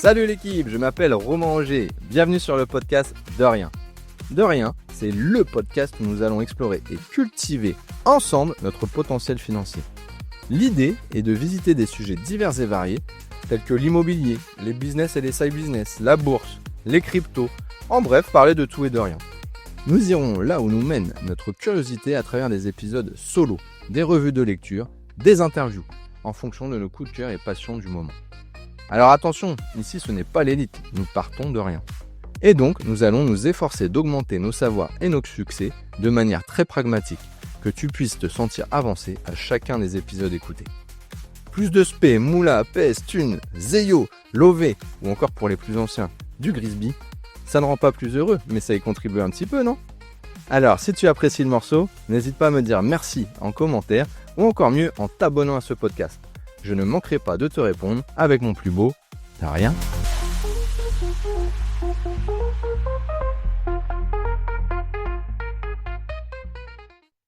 Salut l'équipe, je m'appelle Romain Auger, bienvenue sur le podcast De Rien. De Rien, c'est le podcast où nous allons explorer et cultiver ensemble notre potentiel financier. L'idée est de visiter des sujets divers et variés, tels que l'immobilier, les business et les side business, la bourse, les cryptos, en bref, parler de tout et de rien. Nous irons là où nous mène notre curiosité à travers des épisodes solo, des revues de lecture, des interviews, en fonction de nos coups de cœur et passions du moment. Alors attention, ici ce n'est pas l'élite, nous partons de rien. Et donc nous allons nous efforcer d'augmenter nos savoirs et nos succès de manière très pragmatique, que tu puisses te sentir avancer à chacun des épisodes écoutés. Plus de spé, moula, pes, thune, zeyo, lové, ou encore pour les plus anciens, du Grisby, ça ne rend pas plus heureux, mais ça y contribue un petit peu, non ? Alors si tu apprécies le morceau, n'hésite pas à me dire merci en commentaire, ou encore mieux en t'abonnant à ce podcast. Je ne manquerai pas de te répondre avec mon plus beau « De rien ».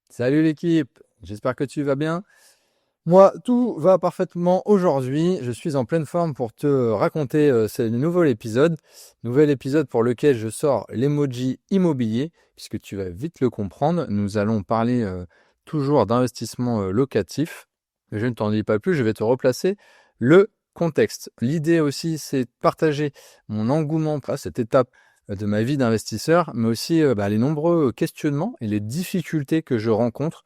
Salut l'équipe, j'espère que tu vas bien. Moi, tout va parfaitement aujourd'hui. Je suis en pleine forme pour te raconter ce nouvel épisode. Nouvel épisode pour lequel je sors l'emoji immobilier, puisque tu vas vite le comprendre. Nous allons parler toujours d'investissement locatif. Je ne t'en dis pas plus, je vais te replacer le contexte. L'idée aussi, c'est de partager mon engouement à cette étape de ma vie d'investisseur, mais aussi les nombreux questionnements et les difficultés que je rencontre.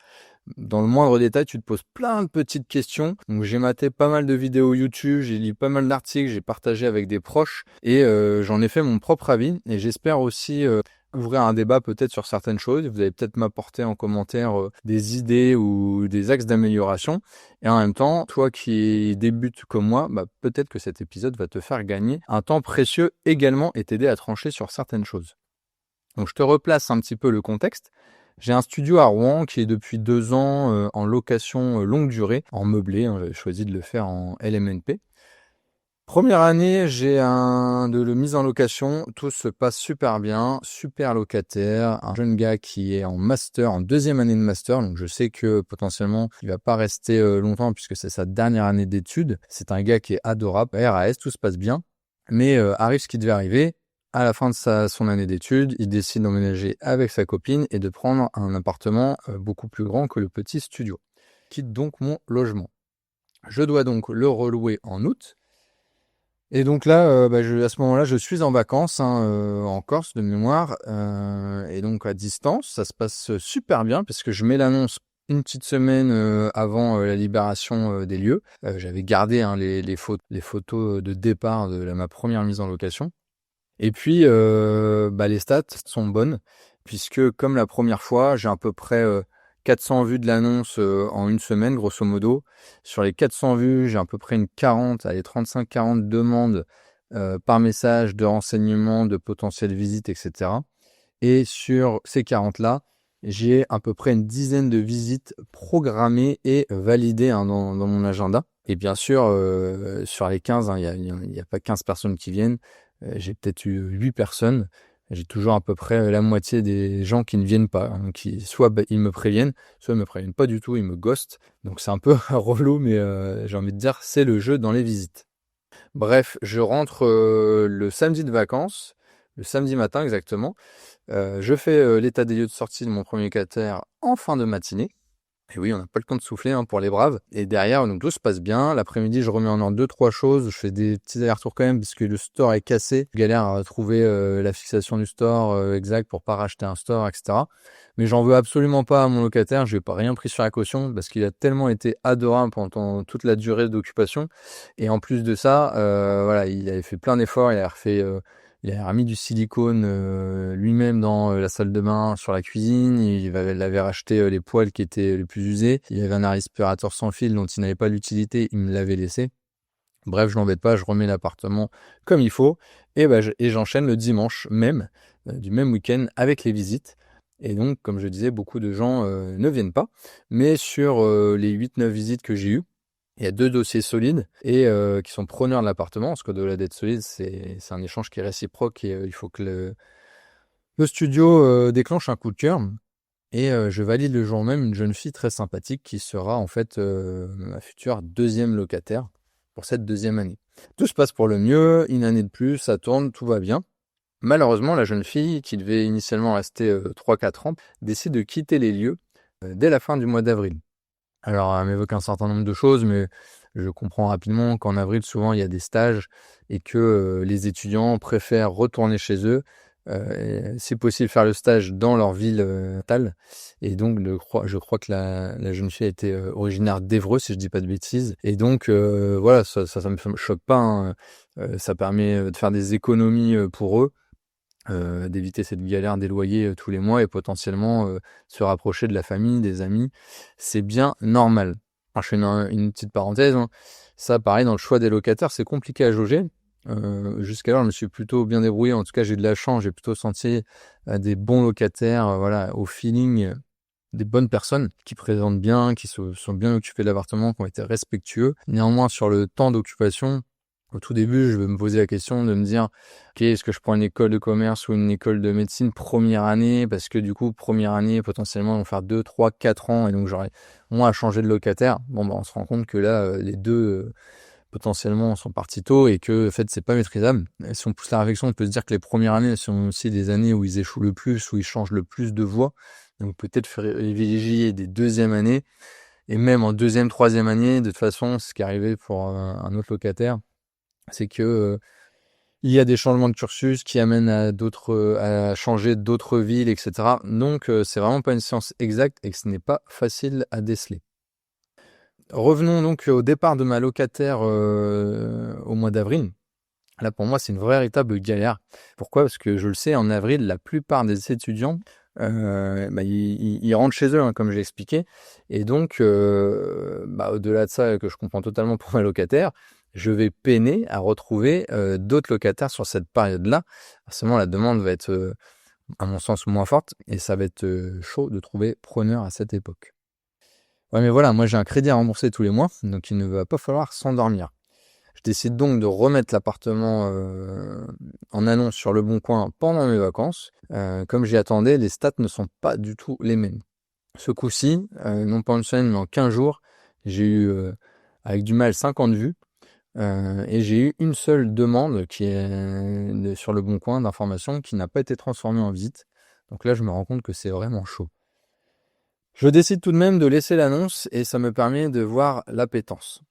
Dans le moindre détail, tu te poses plein de petites questions. Donc j'ai maté pas mal de vidéos YouTube, j'ai lu pas mal d'articles, j'ai partagé avec des proches et j'en ai fait mon propre avis. Et j'espère aussi ouvrir un débat peut-être sur certaines choses. Vous allez peut-être m'apporter en commentaire des idées ou des axes d'amélioration. Et en même temps, toi qui débutes comme moi, peut-être que cet épisode va te faire gagner un temps précieux également et t'aider à trancher sur certaines choses. Donc je te replace un petit peu le contexte. J'ai un studio à Rouen qui est depuis 2 ans en location longue durée, en meublé. J'ai choisi de le faire en LMNP. Première année, j'ai de mise en location. Tout se passe super bien, super locataire. Un jeune gars qui est en master, en 2e année de master. Donc je sais que potentiellement, il va pas rester longtemps puisque c'est sa dernière année d'études. C'est un gars qui est adorable. RAS, tout se passe bien. Mais arrive ce qui devait arriver. À la fin de son année d'études, il décide d'emménager avec sa copine et de prendre un appartement beaucoup plus grand que le petit studio. Quitte donc mon logement. Je dois donc le relouer en août. Et donc là, à ce moment-là, je suis en vacances en Corse de mémoire. Et donc à distance, ça se passe super bien parce que je mets l'annonce une petite semaine avant la libération des lieux. J'avais gardé les photos de départ de ma première mise en location. Et puis, les stats sont bonnes, puisque comme la première fois, j'ai à peu près 400 vues de l'annonce en une semaine, grosso modo. Sur les 400 vues, j'ai à peu près 35-40 demandes par message de renseignements, de potentielles visites, etc. Et sur ces 40-là, j'ai à peu près une dizaine de visites programmées et validées dans mon agenda. Et bien sûr, sur les 15, il n'y a pas 15 personnes qui viennent. J'ai peut-être eu 8 personnes. J'ai toujours à peu près la moitié des gens qui ne viennent pas. Qui, soit ils me préviennent, soit ils me préviennent pas du tout, ils me ghostent. Donc c'est un peu relou, mais j'ai envie de dire, c'est le jeu dans les visites. Bref, je rentre le samedi de vacances, le samedi matin exactement. Je fais l'état des lieux de sortie de mon premier locataire en fin de matinée. Et oui, on n'a pas le temps de souffler pour les braves. Et derrière, donc tout se passe bien. L'après-midi, je remets en ordre 2-3 choses. Je fais des petits allers-retours quand même parce que le store est cassé. Je galère à trouver la fixation du store exact pour pas racheter un store, etc. Mais j'en veux absolument pas à mon locataire. Je n'ai pas rien pris sur la caution parce qu'il a tellement été adorable pendant toute la durée d'occupation. Et en plus de ça, il avait fait plein d'efforts. Il avait remis du silicone lui-même dans la salle de bain, sur la cuisine. Il avait racheté les poêles qui étaient les plus usés. Il y avait un aspirateur sans fil dont il n'avait pas l'utilité. Il me l'avait laissé. Bref, je l'embête pas. Je remets l'appartement comme il faut. Et j'enchaîne le dimanche même, du même week-end, avec les visites. Et donc, comme je disais, beaucoup de gens ne viennent pas. Mais sur les 8-9 visites que j'ai eues, il y a 2 dossiers solides et qui sont preneurs de l'appartement, parce qu'au-delà d'être solide, c'est un échange qui est réciproque et il faut que le studio déclenche un coup de cœur. Et je valide le jour même une jeune fille très sympathique qui sera en fait ma future 2e locataire pour cette 2e année. Tout se passe pour le mieux, une année de plus, ça tourne, tout va bien. Malheureusement, la jeune fille, qui devait initialement rester 3-4 ans, décide de quitter les lieux dès la fin du mois d'avril. Alors, elle m'évoque un certain nombre de choses, mais je comprends rapidement qu'en avril, souvent, il y a des stages et que les étudiants préfèrent retourner chez eux, et si possible faire le stage dans leur ville natale. Et donc, je crois que la jeune fille était originaire d'Évreux, si je dis pas de bêtises. Et donc, voilà, ça me choque pas, hein. Ça permet de faire des économies pour eux, d'éviter cette galère des loyers tous les mois et potentiellement se rapprocher de la famille, des amis. C'est bien normal. Alors, je fais une petite parenthèse, hein. Ça, pareil, dans le choix des locataires, c'est compliqué à jauger. Jusqu'alors, je me suis plutôt bien débrouillé. En tout cas, j'ai eu de la chance. J'ai plutôt senti des bons locataires, voilà, au feeling, des bonnes personnes qui présentent bien, qui sont bien occupés de l'appartement, qui ont été respectueux. Néanmoins, sur le temps d'occupation, au tout début, je vais me poser la question de me dire, ok, est-ce que je prends une école de commerce ou une école de médecine première année? Parce que du coup, première année, potentiellement, ils vont faire 2, 3, 4 ans et donc j'aurai moins à changer de locataire. Bon, bah, on se rend compte que là, les deux, potentiellement, sont partis tôt et que, en fait, c'est pas maîtrisable. Et si on pousse la réflexion, on peut se dire que les premières années sont aussi des années où ils échouent le plus, où ils changent le plus de voies. Donc, peut-être privilégier des deuxièmes années et même en deuxième, troisième année, de toute façon, ce qui est arrivé pour un autre locataire, c'est que il y a des changements de cursus qui amènent à changer d'autres villes, etc. Donc, c'est vraiment pas une science exacte et que ce n'est pas facile à déceler. Revenons donc au départ de ma locataire au mois d'avril. Là, pour moi, c'est une véritable galère. Pourquoi? Parce que je le sais, en avril, la plupart des étudiants, ils rentrent chez eux, hein, comme j'ai expliqué. Et donc, au-delà de ça, que je comprends totalement pour ma locataire, je vais peiner à retrouver d'autres locataires sur cette période-là. Forcément, la demande va être, à mon sens, moins forte et ça va être chaud de trouver preneur à cette époque. Ouais, mais voilà, moi j'ai un crédit à rembourser tous les mois, donc il ne va pas falloir s'endormir. Je décide donc de remettre l'appartement en annonce sur Le Bon Coin pendant mes vacances. Comme j'y attendais, les stats ne sont pas du tout les mêmes. Ce coup-ci, non pas en une semaine, mais en 15 jours, j'ai eu, avec du mal, 50 vues. Et j'ai eu une seule demande qui est sur Le Bon Coin d'information qui n'a pas été transformée en visite. Donc là, je me rends compte que c'est vraiment chaud. Je décide tout de même de laisser l'annonce et ça me permet de voir l'appétence.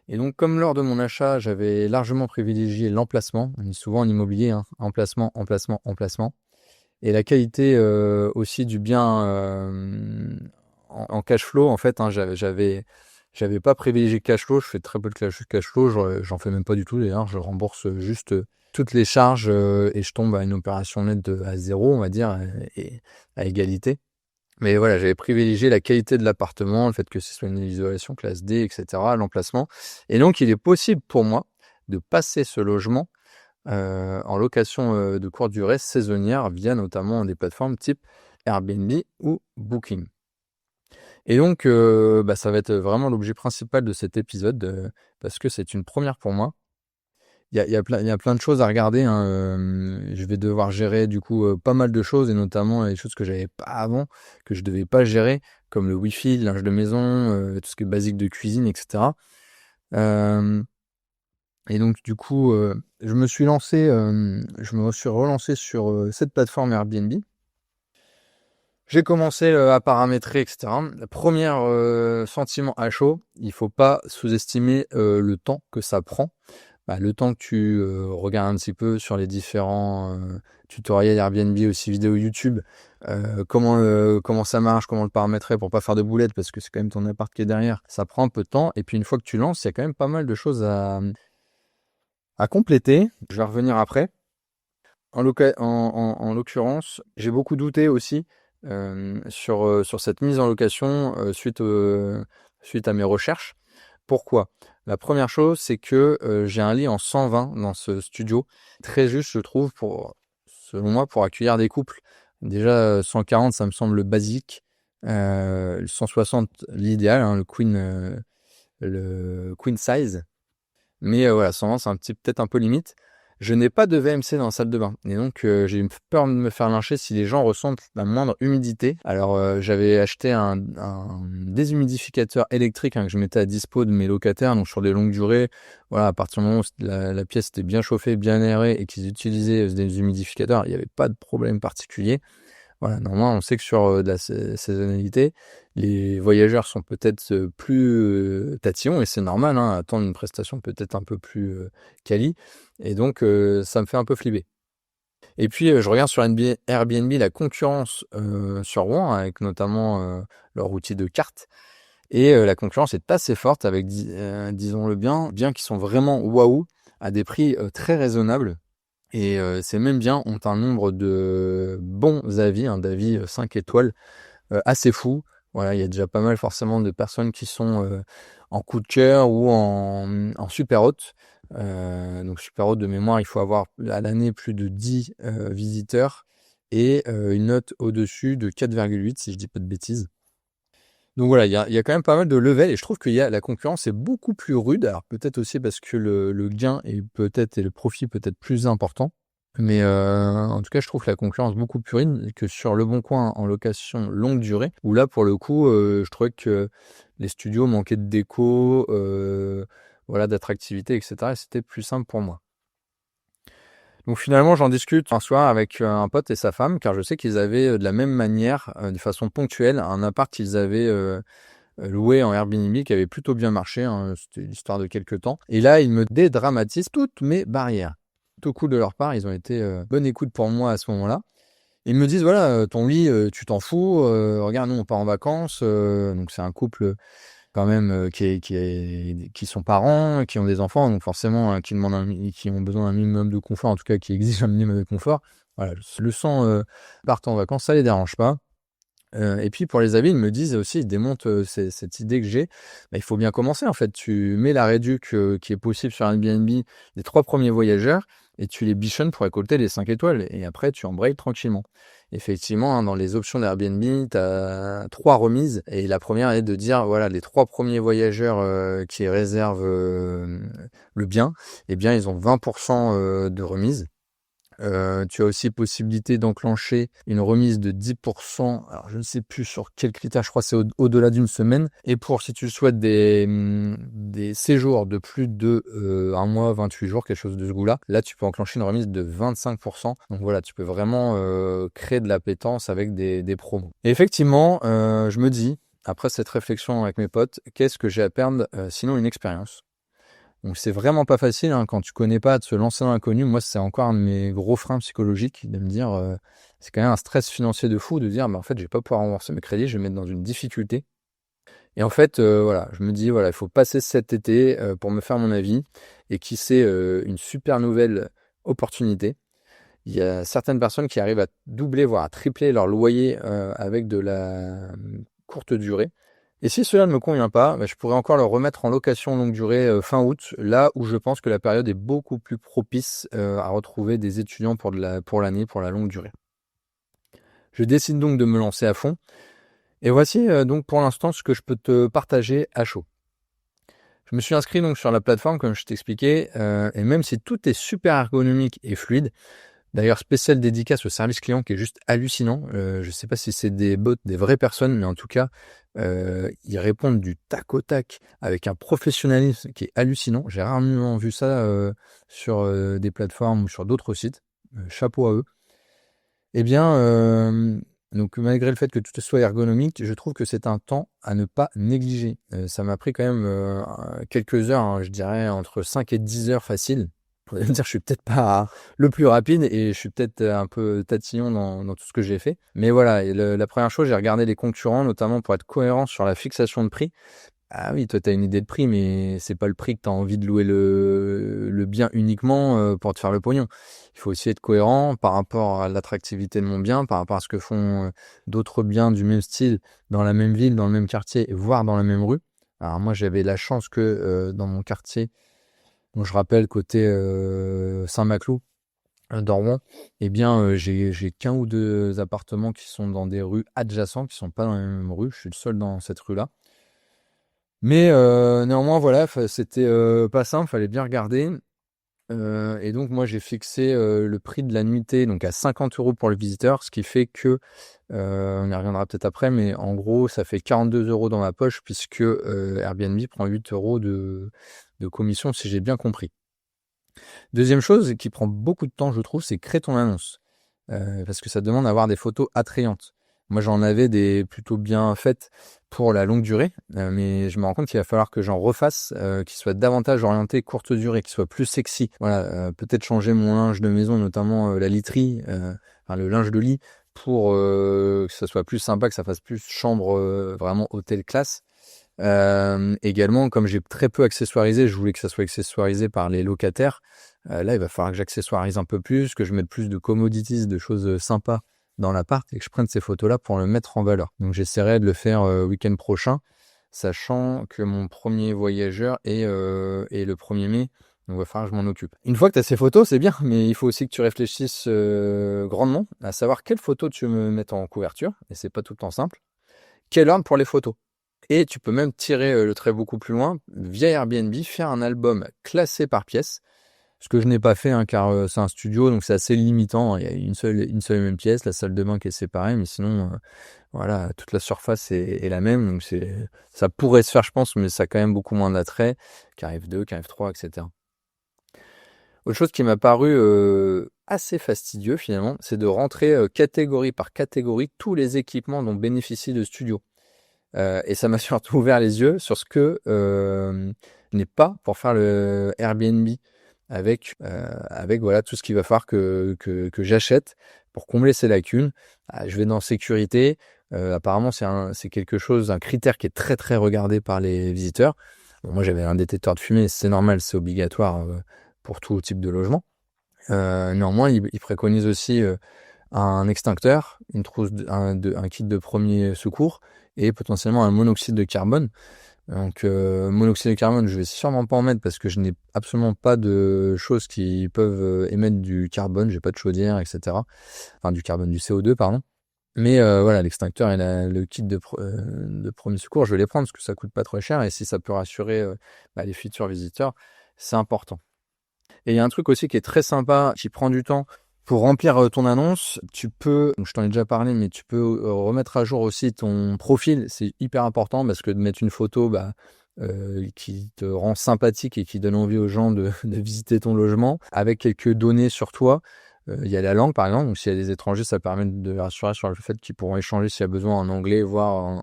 Et donc, comme lors de mon achat, j'avais largement privilégié l'emplacement, on dit souvent en immobilier, hein, emplacement, emplacement, emplacement, et la qualité aussi du bien en cash flow, en fait, hein, j'avais pas privilégié cash flow, je fais très peu de cash flow, j'en fais même pas du tout d'ailleurs, je rembourse juste toutes les charges et je tombe à une opération nette à zéro, on va dire, et à égalité. Mais voilà, j'avais privilégié la qualité de l'appartement, le fait que ce soit une isolation classe D, etc., l'emplacement. Et donc, il est possible pour moi de passer ce logement en location de courte durée saisonnière via notamment des plateformes type Airbnb ou Booking. Et donc, ça va être vraiment l'objet principal de cet épisode parce que c'est une première pour moi. Il y a plein de choses à regarder, hein. Je vais devoir gérer du coup pas mal de choses et notamment les choses que j'avais pas avant, que je devais pas gérer, comme le wifi, le linge de maison, tout ce qui est basique de cuisine, etc. Euh, et donc du coup, je me suis relancé sur cette plateforme Airbnb. J'ai commencé à paramétrer, etc. Premier sentiment à chaud, il faut pas sous-estimer le temps que ça prend. Le temps que tu regardes un petit peu sur les différents tutoriels Airbnb, aussi vidéos YouTube, comment ça marche, comment le paramétrer pour pas faire de boulettes, parce que c'est quand même ton appart qui est derrière, ça prend un peu de temps. Et puis une fois que tu lances, il y a quand même pas mal de choses à compléter. Je vais revenir après. En l'occurrence, j'ai beaucoup douté aussi sur cette mise en location suite à mes recherches. Pourquoi? La première chose, c'est que j'ai un lit en 120 dans ce studio. Très juste, je trouve, selon moi, pour accueillir des couples. Déjà, 140, ça me semble le basique. 160, l'idéal, hein, le queen size. Mais voilà, 120, c'est peut-être un peu limite. Je n'ai pas de VMC dans la salle de bain et donc j'ai eu peur de me faire lyncher si les gens ressentent la moindre humidité. Alors j'avais acheté un déshumidificateur électrique que je mettais à dispo de mes locataires, donc sur des longues durées. Voilà, à partir du moment où la pièce était bien chauffée, bien aérée et qu'ils utilisaient ce déshumidificateur, il n'y avait pas de problème particulier. Voilà, normalement, on sait que sur de la saisonnalité, les voyageurs sont peut-être plus tatillons, et c'est normal, hein, attendre une prestation peut-être un peu plus quali, et donc ça me fait un peu flipper. Et puis je regarde sur Airbnb la concurrence sur Rouen, avec notamment leur outil de carte, et la concurrence est assez forte avec, disons-le bien qu'ils sont vraiment waouh, à des prix très raisonnables. Et ces mêmes biens ont un nombre de bons avis, d'avis 5 étoiles, assez fou. Voilà, il y a déjà pas mal forcément de personnes qui sont en coup de cœur ou en super haute. Donc super haute de mémoire, il faut avoir à l'année plus de 10 visiteurs et une note au-dessus de 4,8 si je dis pas de bêtises. Donc voilà, il y a quand même pas mal de levels et je trouve que la concurrence est beaucoup plus rude. Alors peut-être aussi parce que le gain et le profit peut-être plus important. Mais en tout cas, je trouve la concurrence beaucoup plus rude que sur Le Bon Coin en location longue durée, où là, pour le coup, je trouvais que les studios manquaient de déco, voilà, d'attractivité, etc. Et c'était plus simple pour moi. Donc finalement, j'en discute un soir avec un pote et sa femme, car je sais qu'ils avaient de la même manière, de façon ponctuelle, un appart qu'ils avaient loué en Airbnb qui avait plutôt bien marché, hein, c'était l'histoire de quelques temps. Et là, ils me dédramatisent toutes mes barrières. Plutôt cool de leur part, ils ont été bonne écoute pour moi à ce moment-là. Ils me disent, voilà, ton lit, tu t'en fous, regarde, nous on part en vacances, donc c'est un couple quand même qui sont parents, qui ont des enfants, donc forcément qui ont besoin d'un minimum de confort, en tout cas qui exigent un minimum de confort. Voilà, le sang partent en vacances, ça les dérange pas. Et puis pour les avis, ils me disent aussi, ils démontent cette idée que j'ai, bah, il faut bien commencer en fait. Tu mets la réduc qui est possible sur Airbnb des 3 premiers voyageurs et tu les bichonnes pour récolter les 5 étoiles et après tu embrayes tranquillement. Effectivement, hein, dans les options d'Airbnb, tu as 3 remises et la première est de dire, voilà, les 3 premiers voyageurs qui réservent le bien, eh bien ils ont 20% de remise. Tu as aussi possibilité d'enclencher une remise de 10%. Alors, je ne sais plus sur quel critère, je crois que c'est au-delà d'une semaine. Et pour, si tu souhaites des séjours de plus de 1 mois, 28 jours, quelque chose de ce goût-là, là, tu peux enclencher une remise de 25%. Donc voilà, tu peux vraiment créer de l'appétence avec des promos. Et effectivement, je me dis, après cette réflexion avec mes potes, qu'est-ce que j'ai à perdre sinon une expérience? Donc c'est vraiment pas facile quand tu connais pas de se lancer dans l'inconnu. Moi, c'est encore un de mes gros freins psychologiques de me dire c'est quand même un stress financier de fou de dire en fait je vais pas pouvoir rembourser mes crédits, je vais me mettre dans une difficulté. Et en fait voilà, je me dis voilà, il faut passer cet été pour me faire mon avis et qui sait une super nouvelle opportunité. Il y a certaines personnes qui arrivent à doubler voire à tripler leur loyer avec de la courte durée. Et si cela ne me convient pas, je pourrais encore le remettre en location longue durée fin août, là où je pense que la période est beaucoup plus propice à retrouver des étudiants pour l'année, pour la longue durée. Je décide donc de me lancer à fond. Et voici donc pour l'instant ce que je peux te partager à chaud. Je me suis inscrit donc sur la plateforme comme je t'expliquais, et même si tout est super ergonomique et fluide, d'ailleurs, spécial dédicace au service client qui est juste hallucinant. Je ne sais pas si c'est des bots, des vraies personnes, mais en tout cas, ils répondent du tac au tac avec un professionnalisme qui est hallucinant. J'ai rarement vu ça sur des plateformes ou sur d'autres sites. Chapeau à eux. Eh bien, donc malgré le fait que tout soit ergonomique, je trouve que c'est un temps à ne pas négliger. Ça m'a pris quand même quelques heures, hein, je dirais entre 5 et 10 heures facile. Vous allez me dire, je suis peut-être pas le plus rapide et je suis peut-être un peu tatillon dans tout ce que j'ai fait. Mais voilà, et la première chose, j'ai regardé les concurrents, notamment pour être cohérent sur la fixation de prix. Ah oui, toi, tu as une idée de prix, mais c'est pas le prix que tu as envie de louer le bien uniquement pour te faire le pognon. Il faut aussi être cohérent par rapport à l'attractivité de mon bien, par rapport à ce que font d'autres biens du même style dans la même ville, dans le même quartier, voire dans la même rue. Alors moi, j'avais la chance que dans mon quartier, donc je rappelle côté Saint-Maclou, dans Rouen, eh bien j'ai qu'un ou deux appartements qui sont dans des rues adjacentes, qui sont pas dans la même rue. Je suis le seul dans cette rue-là. Mais néanmoins, voilà, c'était pas simple, fallait bien regarder. Et donc moi j'ai fixé le prix de la nuitée donc à 50 € pour le visiteur, ce qui fait que, on y reviendra peut-être après, mais en gros ça fait 42 € dans ma poche puisque Airbnb prend 8 € de commission si j'ai bien compris. Deuxième chose qui prend beaucoup de temps je trouve, c'est créer ton annonce. Parce que ça demande d'avoir des photos attrayantes. Moi, j'en avais des plutôt bien faites pour la longue durée, mais je me rends compte qu'il va falloir que j'en refasse, qui soient davantage orientées courte durée, qui soient plus sexy. Voilà, peut-être changer mon linge de maison, notamment la literie, enfin le linge de lit, pour que ça soit plus sympa, que ça fasse plus chambre vraiment hôtel classe. Également, comme j'ai très peu accessoirisé, je voulais que ça soit accessoirisé par les locataires. Là, il va falloir que j'accessoirise un peu plus, que je mette plus de commodities, de choses sympas dans l'appart et que je prenne ces photos-là pour le mettre en valeur. Donc, j'essaierai de le faire week-end prochain, sachant que mon premier voyageur est le 1er mai. Donc, il va falloir que je m'en occupe. Une fois que tu as ces photos, c'est bien, mais il faut aussi que tu réfléchisses grandement à savoir quelles photos tu veux me mettre en couverture. Et c'est pas tout le temps simple. Quel ordre pour les photos? Et tu peux même tirer le trait beaucoup plus loin, via Airbnb, faire un album classé par pièce. Ce que je n'ai pas fait, hein, car c'est un studio, donc c'est assez limitant. Il y a une seule et même pièce, la salle de bain qui est séparée, mais sinon, voilà, toute la surface est la même. Donc ça pourrait se faire, je pense, mais ça a quand même beaucoup moins d'attrait qu'un F2, qu'un F3, etc. Autre chose qui m'a paru assez fastidieux finalement, c'est de rentrer catégorie par catégorie tous les équipements dont bénéficie le studio. Et ça m'a surtout ouvert les yeux sur ce que n'est pas pour faire le Airbnb avec voilà tout ce qu'il va falloir que j'achète pour combler ces lacunes. Je vais dans sécurité. Apparemment, c'est quelque chose, un critère qui est très très regardé par les visiteurs. Bon, moi, j'avais un détecteur de fumée, c'est normal, c'est obligatoire pour tout type de logement. Néanmoins, il préconise aussi un extincteur, une trousse, un kit de premier secours et potentiellement un monoxyde de carbone. Donc monoxyde de carbone, je vais sûrement pas en mettre parce que je n'ai absolument pas de choses qui peuvent émettre du carbone, j'ai pas de chaudière, etc. Enfin du carbone, du CO2, pardon. Mais voilà, l'extincteur et le kit de premier secours, je vais les prendre parce que ça coûte pas trop cher et si ça peut rassurer les futurs visiteurs, c'est important. Et il y a un truc aussi qui est très sympa, qui prend du temps. Pour remplir ton annonce, tu peux, je t'en ai déjà parlé, mais tu peux remettre à jour aussi ton profil. C'est hyper important parce que de mettre une photo qui te rend sympathique et qui donne envie aux gens de visiter ton logement, avec quelques données sur toi. Il y a la langue, par exemple. Donc, s'il y a des étrangers, ça permet de les rassurer sur le fait qu'ils pourront échanger s'il y a besoin en anglais, voire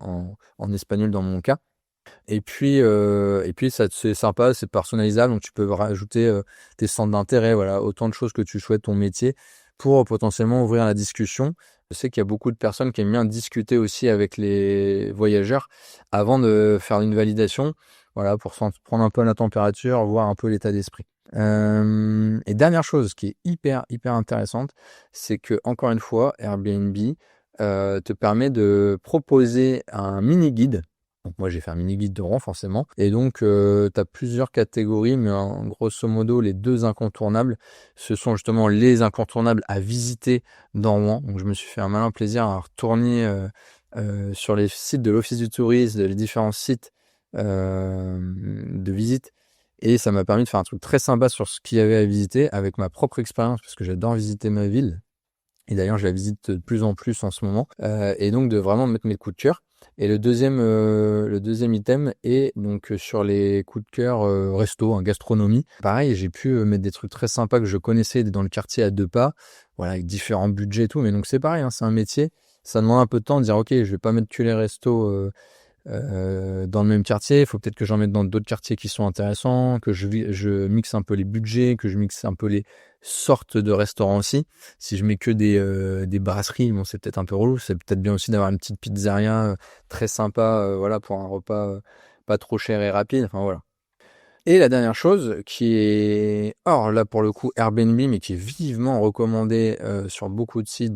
en espagnol dans mon cas. Et puis c'est sympa, c'est personnalisable, donc tu peux rajouter tes centres d'intérêt, voilà, autant de choses que tu souhaites ton métier pour potentiellement ouvrir la discussion. Je sais qu'il y a beaucoup de personnes qui aiment bien discuter aussi avec les voyageurs avant de faire une validation, voilà, pour prendre un peu la température, voir un peu l'état d'esprit. Et dernière chose qui est hyper intéressante, c'est que encore une fois, Airbnb te permet de proposer un mini guide. Donc moi j'ai fait un mini guide de Rouen forcément. Et donc tu as plusieurs catégories, mais en grosso modo les deux incontournables, ce sont justement les incontournables à visiter dans Rouen. Donc je me suis fait un malin plaisir à retourner sur les sites de l'Office du tourisme, les différents sites de visite. Et ça m'a permis de faire un truc très sympa sur ce qu'il y avait à visiter avec ma propre expérience, parce que j'adore visiter ma ville. Et d'ailleurs, je la visite de plus en plus en ce moment. Et donc, de vraiment mettre mes coups de cœur. Et le deuxième item est donc sur les coups de cœur resto, gastronomie. Pareil, j'ai pu mettre des trucs très sympas que je connaissais dans le quartier à 2 pas. Voilà, avec différents budgets et tout. Mais donc, c'est pareil, hein, c'est un métier. Ça demande un peu de temps de dire, OK, je vais pas mettre que les restos dans le même quartier. Il faut peut-être que j'en mette dans d'autres quartiers qui sont intéressants, que je mixe un peu les budgets, que je mixe un peu les sortes de restaurants aussi. Si je mets que des brasseries, bon, c'est peut-être un peu relou. C'est peut-être bien aussi d'avoir une petite pizzeria très sympa, voilà, pour un repas pas trop cher et rapide. Enfin voilà. Et la dernière chose qui est hors là pour le coup Airbnb, mais qui est vivement recommandée sur beaucoup de sites,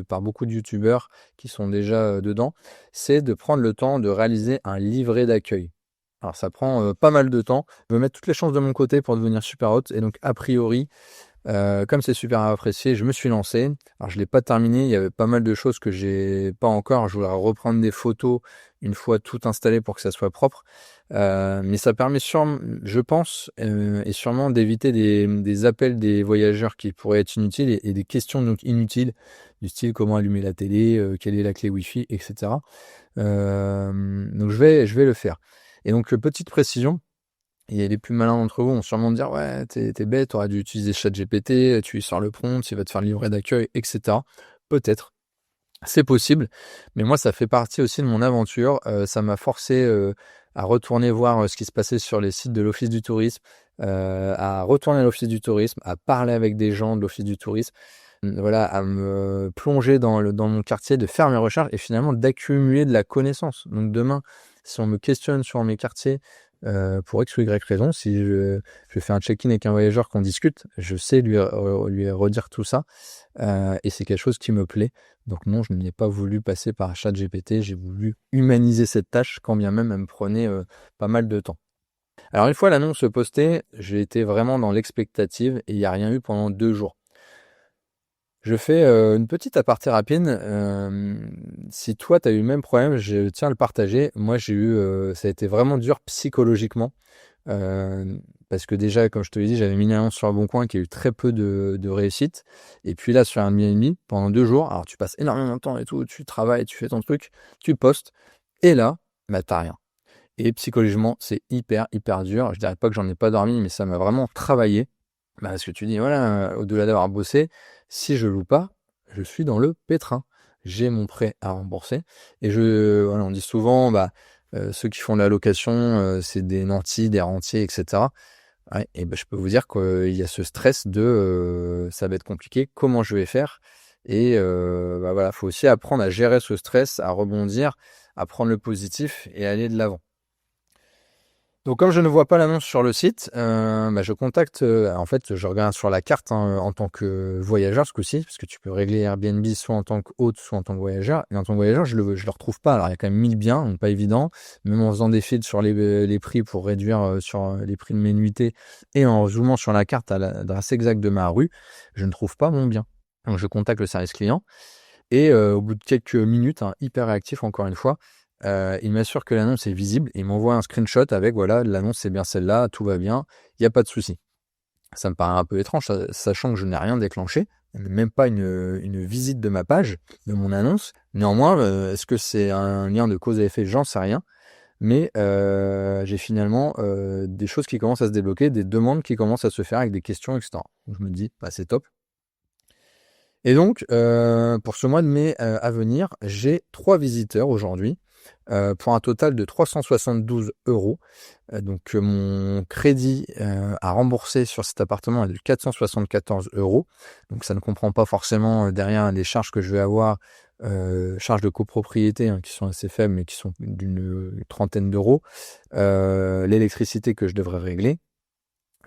par beaucoup de youtubeurs qui sont déjà dedans, c'est de prendre le temps de réaliser un livret d'accueil. Alors ça prend pas mal de temps. Je veux mettre toutes les chances de mon côté pour devenir super hot et donc a priori Comme c'est super apprécié, je me suis lancé. Alors je l'ai pas terminé, il y avait pas mal de choses que j'ai pas encore. Je voudrais reprendre des photos une fois tout installé pour que ça soit propre. Mais ça permet sûrement, je pense, et sûrement d'éviter des appels des voyageurs qui pourraient être inutiles et des questions donc inutiles du style comment allumer la télé, quelle est la clé Wi-Fi, etc. Donc je vais le faire. Et donc petite précision. Et les plus malins d'entre vous vont sûrement me dire ouais, t'es bête, t'aurais dû utiliser ChatGPT, tu lui sors le prompt, il va te faire le livret d'accueil, etc. Peut-être, c'est possible, mais moi ça fait partie aussi de mon aventure. Ça m'a forcé à retourner voir ce qui se passait sur les sites de l'Office du tourisme, à retourner à l'Office du tourisme, à parler avec des gens de l'Office du tourisme, voilà, à me plonger dans mon quartier, de faire mes recherches et finalement d'accumuler de la connaissance. Donc demain, si on me questionne sur mes quartiers, pour X ou Y raison, si je fais un check-in avec un voyageur, qu'on discute, je sais lui redire tout ça, et c'est quelque chose qui me plaît. Donc non, je n'ai pas voulu passer par ChatGPT, j'ai voulu humaniser cette tâche, quand bien même elle me prenait pas mal de temps. Alors une fois l'annonce postée, j'ai été vraiment dans l'expectative et il n'y a rien eu pendant 2 jours. Je fais une petite aparté rapide. Si toi, tu as eu le même problème, je tiens à le partager. Moi, ça a été vraiment dur psychologiquement. Parce que déjà, comme je te l'ai dit, j'avais mis une annonce sur le Bon Coin qui a eu très peu de réussite. Et puis là, sur Airbnb, pendant 2 jours, alors tu passes énormément de temps et tout, tu travailles, tu fais ton truc, tu postes. Et là, bah, t'as rien. Et psychologiquement, c'est hyper, hyper dur. Je dirais pas que j'en ai pas dormi, mais ça m'a vraiment travaillé. Bah, parce que tu dis, voilà, au-delà d'avoir bossé, si je loue pas, je suis dans le pétrin. J'ai mon prêt à rembourser. Et voilà, on dit souvent, bah, ceux qui font de la location, c'est des nantis, des rentiers, etc. Ouais, et ben, je peux vous dire qu'il y a ce stress de ça va être compliqué, comment je vais faire? Et bah, voilà, faut aussi apprendre à gérer ce stress, à rebondir, à prendre le positif et aller de l'avant. Donc comme je ne vois pas l'annonce sur le site, bah, je contacte, en fait, je regarde sur la carte, hein, en tant que voyageur ce coup-ci, parce que tu peux régler Airbnb soit en tant qu'hôte, soit en tant que voyageur. Et en tant que voyageur, je le retrouve pas. Alors il y a quand même 1000 biens, donc pas évident. Même en faisant des filtres sur les prix pour réduire sur les prix de mes nuitées et en zoomant sur la carte à l'adresse exacte de ma rue, je ne trouve pas mon bien. Donc je contacte le service client et au bout de quelques minutes, hein, hyper réactif encore une fois, il m'assure que l'annonce est visible et il m'envoie un screenshot avec voilà, l'annonce c'est bien celle-là, tout va bien, il y a pas de souci. Ça me paraît un peu étrange, sachant que je n'ai rien déclenché, même pas une visite de ma page, de mon annonce. Néanmoins, est-ce que c'est un lien de cause à effet? J'en sais rien. Mais j'ai finalement des choses qui commencent à se débloquer, des demandes qui commencent à se faire avec des questions, etc. Donc je me dis, bah, c'est top. Et donc, pour ce mois de mai à venir, j'ai 3 visiteurs aujourd'hui, pour un total de 372 €. Donc, mon crédit à rembourser sur cet appartement est de 474 €. Donc ça ne comprend pas forcément, derrière les charges que je vais avoir, charges de copropriété, hein, qui sont assez faibles, mais qui sont d'une trentaine d'euros. L'électricité que je devrais régler.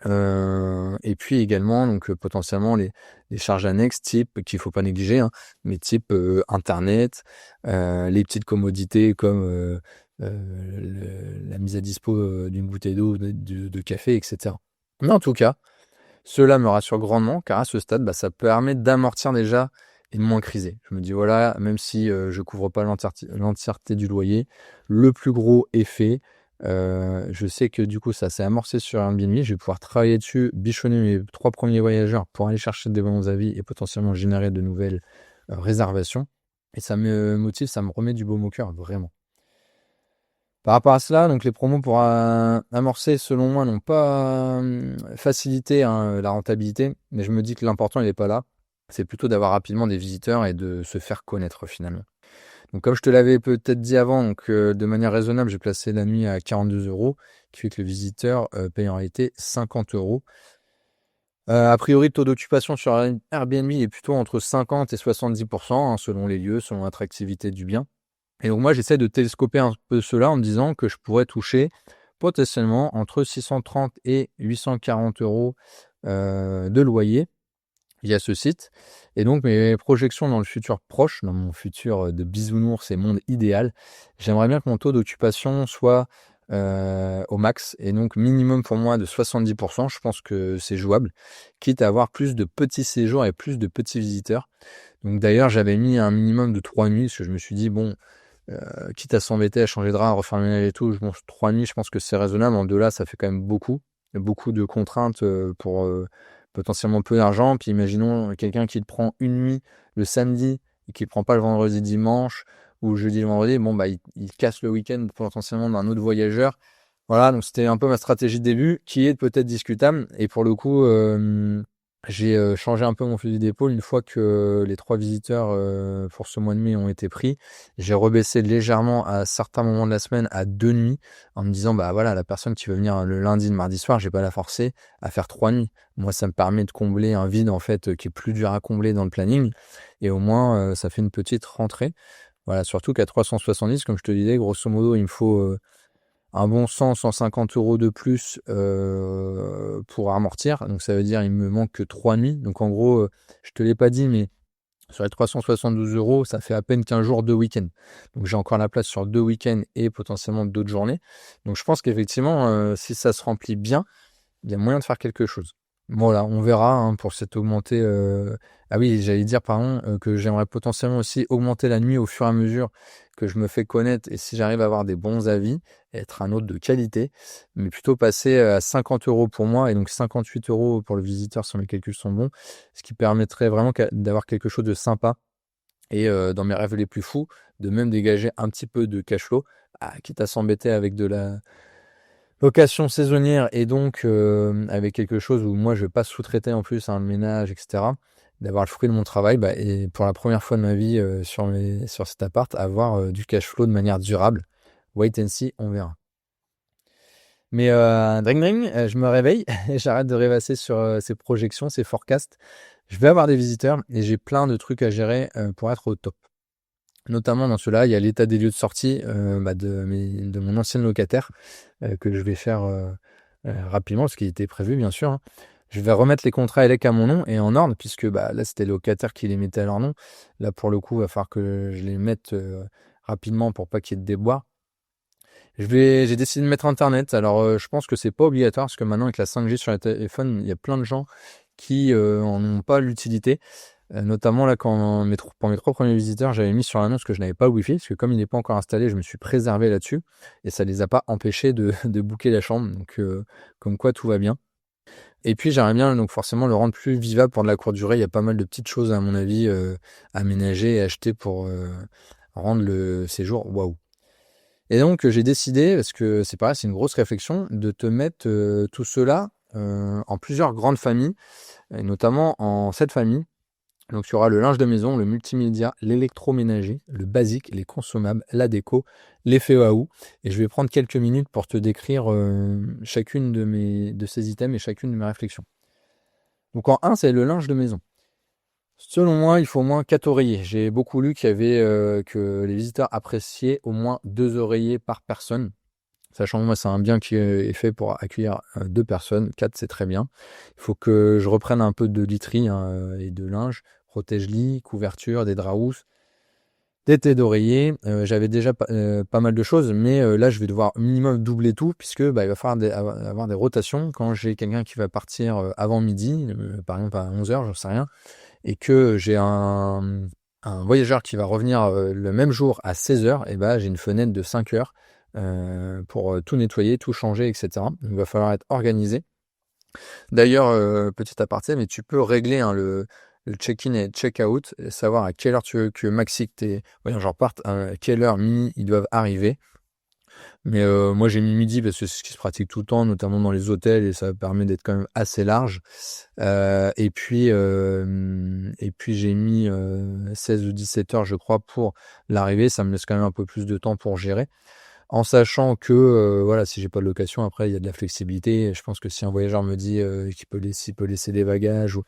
Et puis également donc potentiellement les charges annexes type qu'il faut pas négliger, hein, mais type, internet, les petites commodités comme, la mise à dispo, d'une bouteille d'eau, de café, et cetera. Mais en tout cas, cela me rassure grandement car à ce stade, bah, ça permet d'amortir déjà et de moins criser. Je me dis voilà, même si, je couvre pas l'entièreté du loyer, le plus gros est fait. Je sais que du coup ça s'est amorcé sur Airbnb, je vais pouvoir travailler dessus, bichonner mes 3 premiers voyageurs pour aller chercher des bons avis et potentiellement générer de nouvelles, réservations et ça me motive, ça me remet du baume au cœur, vraiment. Par rapport à cela, donc les promos pour amorcer, selon moi, n'ont pas facilité, hein, la rentabilité, mais je me dis que l'important, il n'est pas là. C'est plutôt d'avoir rapidement des visiteurs et de se faire connaître finalement. Donc comme je te l'avais peut-être dit avant, donc, de manière raisonnable, j'ai placé la nuit à 42 €, qui fait que le visiteur paye en réalité 50 €. A priori, le taux d'occupation sur Airbnb est plutôt entre 50 et 70%, hein, selon les lieux, selon l'attractivité du bien. Et donc moi, j'essaie de télescoper un peu cela en me disant que je pourrais toucher potentiellement entre 630 et 840 € de loyer via ce site. Et donc mes projections dans le futur proche, dans mon futur de bisounours et monde idéal, j'aimerais bien que mon taux d'occupation soit au max, et donc minimum pour moi de 70%. Je pense que c'est jouable, quitte à avoir plus de petits séjours et plus de petits visiteurs. Donc d'ailleurs, j'avais mis un minimum de 3 nuits, parce que je me suis dit, bon, quitte à s'embêter, à changer de drap, à refaire le ménage et tout, 3 nuits, je pense que c'est raisonnable. En 2 là, ça fait quand même beaucoup de contraintes pour potentiellement peu d'argent. Puis imaginons quelqu'un qui te prend une nuit le samedi et qui ne prend pas le vendredi, dimanche, ou le jeudi, le vendredi, bon, bah, il casse le week-end potentiellement d'un autre voyageur. Voilà, donc c'était un peu ma stratégie de début, qui est peut-être discutable. Et pour le coup, j'ai changé un peu mon fusil d'épaule une fois que les 3 visiteurs pour ce mois de mai ont été pris. J'ai rebaissé légèrement à certains moments de la semaine à 2 nuits, en me disant, bah voilà, la personne qui veut venir le lundi, le mardi soir, je vais pas la forcer à faire 3 nuits. Moi, ça me permet de combler un vide en fait qui est plus dur à combler dans le planning, et au moins ça fait une petite rentrée. Voilà, surtout qu'à 370, comme je te disais, grosso modo, il me faut un bon 100-150 euros de plus pour amortir. Donc ça veut dire il me manque que 3 nuits. Donc en gros, je te l'ai pas dit, mais sur les 372 euros, ça fait à peine 15 jours de week-end. Donc j'ai encore la place sur 2 week-ends et potentiellement d'autres journées. Donc je pense qu'effectivement, si ça se remplit bien, il y a moyen de faire quelque chose. Voilà, on verra hein, pour cette augmentée. Ah oui, j'allais dire, pardon, que j'aimerais potentiellement aussi augmenter la nuit au fur et à mesure que je me fais connaître, et si j'arrive à avoir des bons avis, être un hôte de qualité, mais plutôt passer à 50 euros pour moi et donc 58 euros pour le visiteur si mes calculs sont bons, ce qui permettrait vraiment d'avoir quelque chose de sympa et dans mes rêves les plus fous, de même dégager un petit peu de cash flow, quitte à s'embêter avec de la location saisonnière, et donc avec quelque chose où moi je vais pas sous-traiter en plus le ménage, etc. D'avoir le fruit de mon travail, et pour la première fois de ma vie sur cet appart, avoir du cash flow de manière durable. Wait and see, on verra. Mais dring dring, je me réveille et j'arrête de rêvasser sur ces projections, ces forecasts. Je vais avoir des visiteurs et j'ai plein de trucs à gérer pour être au top. Notamment dans cela, il y a l'état des lieux de sortie de mon ancienne locataire que je vais faire rapidement, ce qui était prévu bien sûr, hein. Je vais remettre les contrats ELEC à mon nom et en ordre, puisque là c'était les locataires qui les mettaient à leur nom. Là pour le coup, il va falloir que je les mette rapidement pour pas qu'il y ait de déboires. J'ai décidé de mettre Internet. Alors je pense que c'est pas obligatoire, parce que maintenant avec la 5G sur les téléphones, il y a plein de gens qui en ont pas l'utilité. Notamment là, pour mes 3 premiers visiteurs, j'avais mis sur l'annonce que je n'avais pas le Wi-Fi, parce que comme il n'est pas encore installé, je me suis préservé là-dessus, et ça les a pas empêchés de booker la chambre, donc comme quoi tout va bien. Et puis j'aimerais bien donc forcément le rendre plus vivable pour de la courte durée. Il y a pas mal de petites choses à mon avis à aménager et acheter pour rendre le séjour waouh. Et donc j'ai décidé, parce que c'est pareil, c'est une grosse réflexion, de te mettre tout cela en plusieurs grandes familles, et notamment en 7 familles. Donc, il y aura le linge de maison, le multimédia, l'électroménager, le basique, les consommables, la déco, l'effet waouh. Et je vais prendre quelques minutes pour te décrire chacune de ces items et chacune de mes réflexions. Donc, en 1, c'est le linge de maison. Selon moi, il faut au moins 4 oreillers. J'ai beaucoup lu qu'il y avait que les visiteurs appréciaient au moins 2 oreillers par personne. Sachant que moi, c'est un bien qui est fait pour accueillir 2 personnes. 4, c'est très bien. Il faut que je reprenne un peu de literie et de linge, protège-lit, couverture, des draps housses, des têtes d'oreiller. J'avais déjà pas mal de choses, mais là, je vais devoir minimum doubler tout, puisque il va falloir avoir des rotations. Quand j'ai quelqu'un qui va partir avant midi, par exemple à 11h, j'en sais rien, et que j'ai un voyageur qui va revenir le même jour à 16h, et j'ai une fenêtre de 5 heures pour tout nettoyer, tout changer, etc. Donc, il va falloir être organisé. D'ailleurs, petit aparté, mais tu peux régler le check-in et le check-out, et savoir à quelle heure tu veux que maxi que tes voyageurs partent, à quelle heure mini ils doivent arriver. Mais moi j'ai mis midi parce que c'est ce qui se pratique tout le temps, notamment dans les hôtels, et ça permet d'être quand même assez large. Et puis j'ai mis 16 ou 17 heures, je crois, pour l'arrivée. Ça me laisse quand même un peu plus de temps pour gérer. En sachant que voilà, si j'ai pas de location, après il y a de la flexibilité. Je pense que si un voyageur me dit qu'il peut laisser des bagages,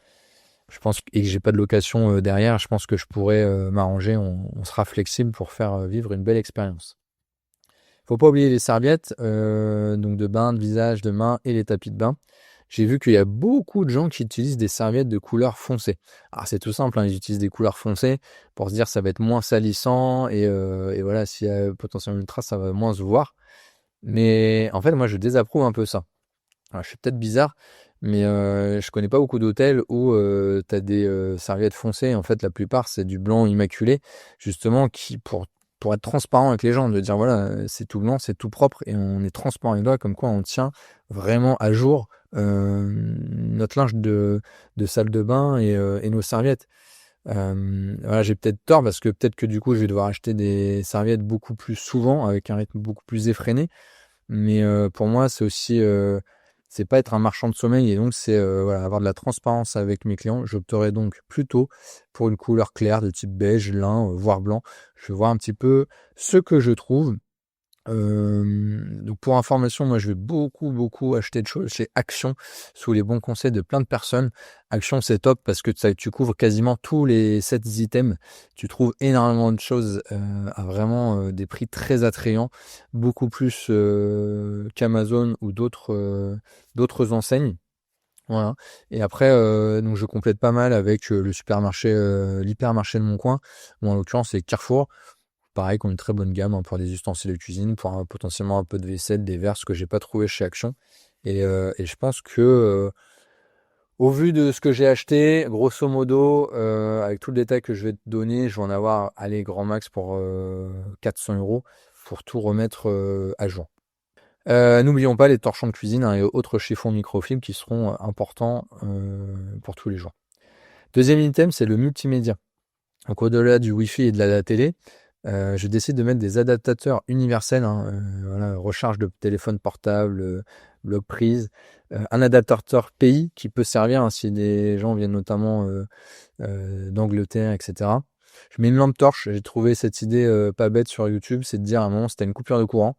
et que j'ai pas de location derrière, je pense que je pourrais m'arranger. On sera flexible pour faire vivre une belle expérience. Faut pas oublier les serviettes, donc de bain, de visage, de main, et les tapis de bain. J'ai vu qu'il y a beaucoup de gens qui utilisent des serviettes de couleur foncée. Alors c'est tout simple, hein, ils utilisent des couleurs foncées pour se dire ça va être moins salissant, et voilà, s'il y a potentiellement une trace, ça va moins se voir. Mais en fait, moi, je désapprouve un peu ça. Alors, je suis peut-être bizarre, mais je connais pas beaucoup d'hôtels où tu as des serviettes foncées. En fait, la plupart, c'est du blanc immaculé, justement, qui pour être transparent avec les gens, de dire voilà, c'est tout blanc, c'est tout propre, et on est transparent avec toi, comme quoi on tient vraiment à jour notre linge de salle de bain et nos serviettes. Voilà, j'ai peut-être tort parce que peut-être que du coup, je vais devoir acheter des serviettes beaucoup plus souvent, avec un rythme beaucoup plus effréné. Mais pour moi, c'est aussi, c'est pas être un marchand de sommeil, et donc c'est voilà, avoir de la transparence avec mes clients. J'opterais donc plutôt pour une couleur claire de type beige, lin, voire blanc. Je vais voir un petit peu ce que je trouve. Donc pour information, moi je vais beaucoup acheter de choses chez Action sous les bons conseils de plein de personnes. Action, c'est top parce que tu couvres quasiment tous les 7 items. Tu trouves énormément de choses à vraiment des prix très attrayants, beaucoup plus qu'Amazon ou d'autres enseignes. Voilà. Et après, donc je complète pas mal avec le supermarché, l'hypermarché de mon coin, ou en l'occurrence c'est Carrefour. Pareil, qui ont une très bonne gamme, hein, pour des ustensiles de cuisine, pour potentiellement un peu de vaisselle, des verres, ce que j'ai pas trouvé chez Action. Et je pense que, au vu de ce que j'ai acheté, grosso modo, avec tout le détail que je vais te donner, je vais en avoir, allez, grand max pour 400 euros pour tout remettre à jour. N'oublions pas les torchons de cuisine, hein, et autres chiffons microfibres qui seront importants pour tous les jours. Deuxième item, c'est le multimédia. Donc au-delà du Wi-Fi et de la télé, je décide de mettre des adaptateurs universels, hein, voilà, recharge de téléphone portable, bloc prise, un adaptateur pays qui peut servir, hein, si des gens viennent notamment d'Angleterre, etc. Je mets une lampe torche. J'ai trouvé cette idée pas bête sur YouTube, c'est de dire à un moment, c'était une coupure de courant.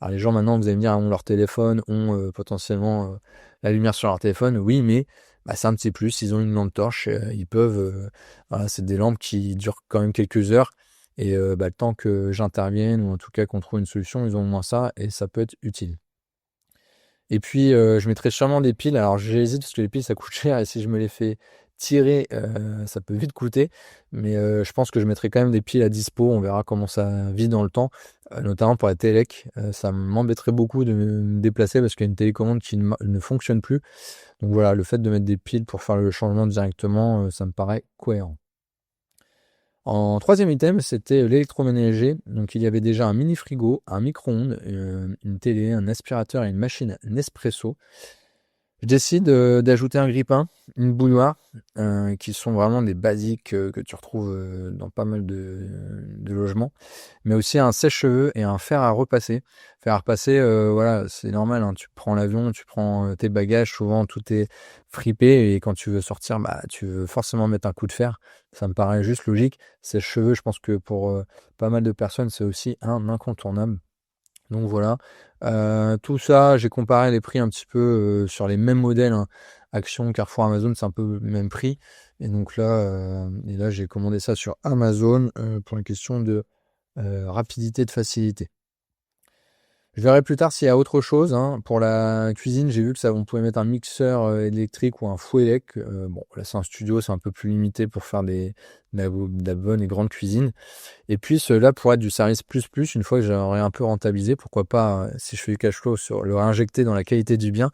Alors les gens maintenant, vous allez me dire, ont leur téléphone, ont potentiellement la lumière sur leur téléphone. Oui, mais bah, c'est un petit plus. Ils ont une lampe torche, ils peuvent. Voilà, c'est des lampes qui durent quand même quelques heures. Et bah, le temps que j'intervienne, ou en tout cas qu'on trouve une solution, ils ont au moins ça, et ça peut être utile. Et puis je mettrai sûrement des piles. Alors j'hésite parce que les piles ça coûte cher, et si je me les fais tirer, ça peut vite coûter. Mais je pense que je mettrai quand même des piles à dispo. On verra comment ça vit dans le temps, notamment pour la télé. Ça m'embêterait beaucoup de me déplacer parce qu'il y a une télécommande qui ne fonctionne plus. Donc voilà, le fait de mettre des piles pour faire le changement directement, ça me paraît cohérent. En troisième item, c'était l'électroménager. Donc il y avait déjà un mini frigo, un micro-ondes, une télé, un aspirateur et une machine Nespresso. Je décide d'ajouter un grille-pain, une bouilloire, qui sont vraiment des basiques que tu retrouves dans pas mal de logements, mais aussi un sèche-cheveux et un fer à repasser. Fer à repasser, voilà, c'est normal, hein, tu prends l'avion, tu prends tes bagages, souvent tout est fripé, et quand tu veux sortir, bah, tu veux forcément mettre un coup de fer. Ça me paraît juste logique. Sèche-cheveux, je pense que pour pas mal de personnes, c'est aussi un incontournable. Donc voilà, tout ça, j'ai comparé les prix un petit peu sur les mêmes modèles, hein. Action, Carrefour, Amazon, c'est un peu le même prix. Et donc là, j'ai commandé ça sur Amazon pour une question de rapidité, de facilité. Je verrai plus tard s'il y a autre chose, hein. Pour la cuisine, j'ai vu que ça, on pouvait mettre un mixeur électrique ou un fouet élec. Bon, là c'est un studio, c'est un peu plus limité pour faire de la bonne et grande cuisine. Et puis cela pourrait être du service plus, une fois que j'aurai un peu rentabilisé, pourquoi pas, si je fais du cash flow, sur le réinjecter dans la qualité du bien.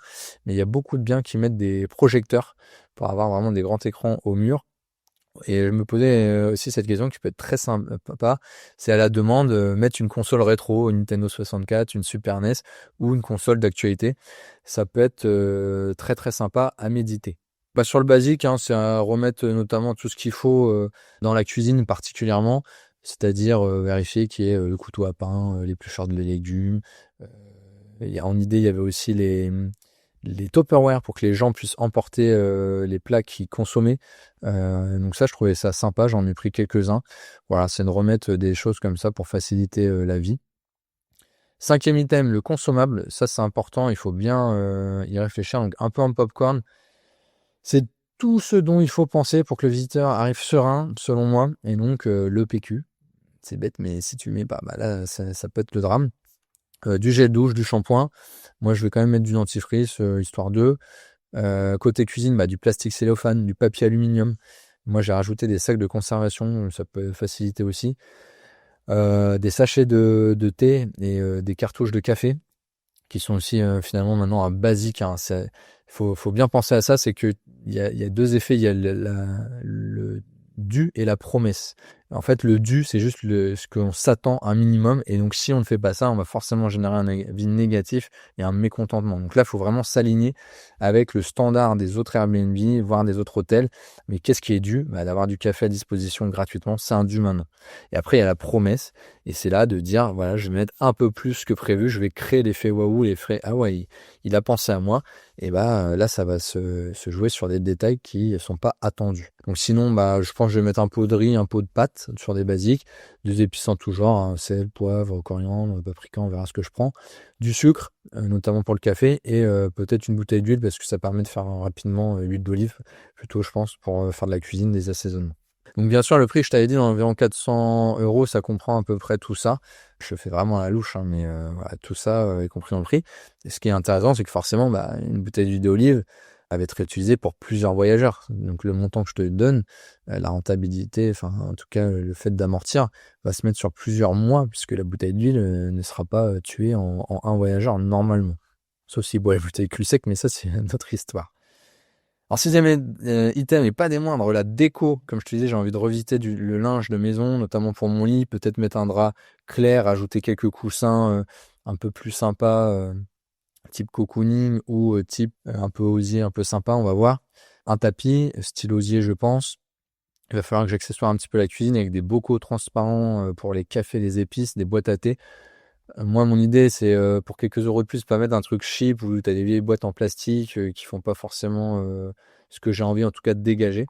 Mais il y a beaucoup de biens qui mettent des projecteurs pour avoir vraiment des grands écrans au mur. Et je me posais aussi cette question qui peut être très sympa, c'est à la demande, mettre une console rétro, une Nintendo 64, une Super NES ou une console d'actualité. Ça peut être très sympa à méditer. Bah, sur le basique, hein, c'est à remettre notamment tout ce qu'il faut dans la cuisine particulièrement, c'est-à-dire vérifier qu'il y ait le couteau à pain, l'éplucheur de légumes. En idée, il y avait aussi les Tupperware pour que les gens puissent emporter les plats qu'ils consommaient. Donc ça, je trouvais ça sympa, j'en ai pris quelques-uns. Voilà, c'est de remettre des choses comme ça pour faciliter la vie. Cinquième item, le consommable. Ça, c'est important, il faut bien y réfléchir. Donc un peu en popcorn. C'est tout ce dont il faut penser pour que le visiteur arrive serein, selon moi, et donc le PQ. C'est bête, mais si tu mets pas, bah là, ça peut être le drame. Du gel douche, du shampoing. Moi, je vais quand même mettre du dentifrice, histoire de. Côté cuisine, bah, du plastique cellophane, du papier aluminium. Moi, j'ai rajouté des sacs de conservation, ça peut faciliter aussi. Des sachets de thé et des cartouches de café. qui sont aussi finalement maintenant un basique. Hein. Faut bien penser à ça, c'est que il y a deux effets. Il y a le dû et la promesse. En fait, le dû, c'est juste ce qu'on s'attend un minimum. Et donc, si on ne fait pas ça, on va forcément générer un avis négatif et un mécontentement. Donc là, il faut vraiment s'aligner avec le standard des autres Airbnb, voire des autres hôtels. Mais qu'est-ce qui est dû? D'avoir du café à disposition gratuitement, c'est un dû maintenant. Et après, il y a la promesse. Et c'est là de dire, voilà, je vais mettre un peu plus que prévu. Je vais créer l'effet waouh, l'effet, ah ouais, il a pensé à moi. Et là, ça va se jouer sur des détails qui ne sont pas attendus. Donc sinon, je pense que je vais mettre un pot de riz, un pot de pâtes sur des basiques, des épices en tout genre, hein, sel, poivre, coriandre, paprika, on verra ce que je prends, du sucre, notamment pour le café, et peut-être une bouteille d'huile parce que ça permet de faire rapidement huile d'olive, plutôt je pense, pour faire de la cuisine, des assaisonnements. Donc bien sûr, le prix, je t'avais dit, d'environ 400 €, ça comprend à peu près tout ça. Je fais vraiment à la louche, hein, mais voilà, tout ça est compris dans le prix. Et ce qui est intéressant, c'est que forcément, une bouteille d'huile d'olive, elle va être réutilisée pour plusieurs voyageurs. Donc le montant que je te donne, la rentabilité, enfin en tout cas le fait d'amortir, va se mettre sur plusieurs mois, puisque la bouteille d'huile ne sera pas tuée en un voyageur normalement. Sauf s'il boit la bouteille cul sec, mais ça c'est une autre histoire. Alors, sixième item, et pas des moindres, la déco. Comme je te disais, j'ai envie de revisiter le linge de maison, notamment pour mon lit. Peut-être mettre un drap clair, ajouter quelques coussins un peu plus sympas, type cocooning ou type un peu osier, un peu sympa, on va voir. Un tapis, style osier, je pense. Il va falloir que j'accessoire un petit peu la cuisine avec des bocaux transparents pour les cafés, les épices, des boîtes à thé. Moi, mon idée, c'est pour quelques euros de plus, pas mettre un truc cheap où tu as des vieilles boîtes en plastique qui font pas forcément ce que j'ai envie, en tout cas, de dégager.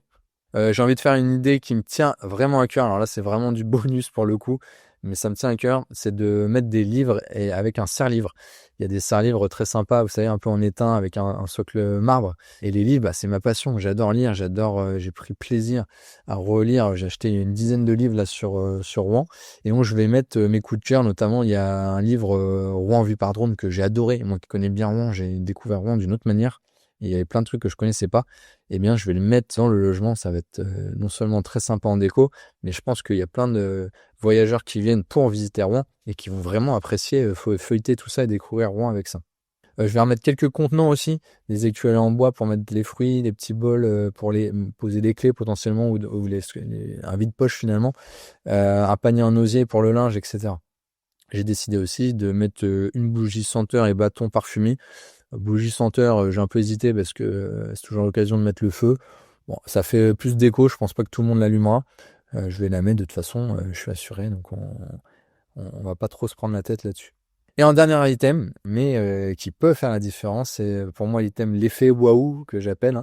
J'ai envie de faire une idée qui me tient vraiment à cœur. Alors là, c'est vraiment du bonus pour le coup, mais ça me tient à cœur. C'est de mettre des livres et avec un serre-livre. Il y a des serre-livres très sympas, vous savez, un peu en étain avec un socle marbre. Et les livres, c'est ma passion. J'adore lire, j'ai pris plaisir à relire. J'ai acheté une dizaine de livres là sur Rouen. Et donc, je vais mettre mes coups de cœur. Notamment, il y a un livre Rouen vu par drone que j'ai adoré. Moi qui connais bien Rouen, j'ai découvert Rouen d'une autre manière. Et il y avait plein de trucs que je connaissais pas. Eh bien, je vais le mettre dans le logement. Ça va être non seulement très sympa en déco, mais je pense qu'il y a plein de voyageurs qui viennent pour visiter Rouen et qui vont vraiment apprécier feuilleter tout ça et découvrir Rouen avec ça. Je vais remettre quelques contenants aussi, des écuelles en bois pour mettre les fruits, des petits bols pour poser des clés potentiellement ou un vide-poche finalement, un panier en osier pour le linge, etc. J'ai décidé aussi de mettre une bougie senteur et bâton parfumé. Bougie senteur, j'ai un peu hésité parce que c'est toujours l'occasion de mettre le feu. Bon, ça fait plus d'écho, je pense pas que tout le monde l'allumera. Je vais la mettre de toute façon, je suis assuré, donc on va pas trop se prendre la tête là-dessus. Et un dernier item, mais qui peut faire la différence, c'est pour moi l'item l'effet waouh que j'appelle.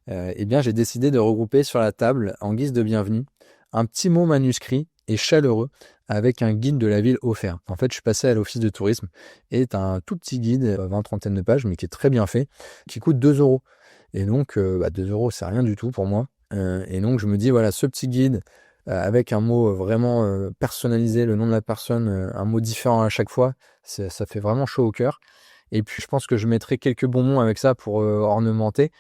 Hein. Eh bien, j'ai décidé de regrouper sur la table, en guise de bienvenue, un petit mot manuscrit et chaleureux avec un guide de la ville offert. En fait, je suis passé à l'office de tourisme et tu as un tout petit guide, 20-30 de pages, mais qui est très bien fait, qui coûte 2 €. Et donc, 2 €, c'est rien du tout pour moi. Et donc, je me dis, voilà, ce petit guide avec un mot vraiment personnalisé, le nom de la personne, un mot différent à chaque fois, ça fait vraiment chaud au cœur. Et puis, je pense que je mettrai quelques bonbons avec ça pour ornementer.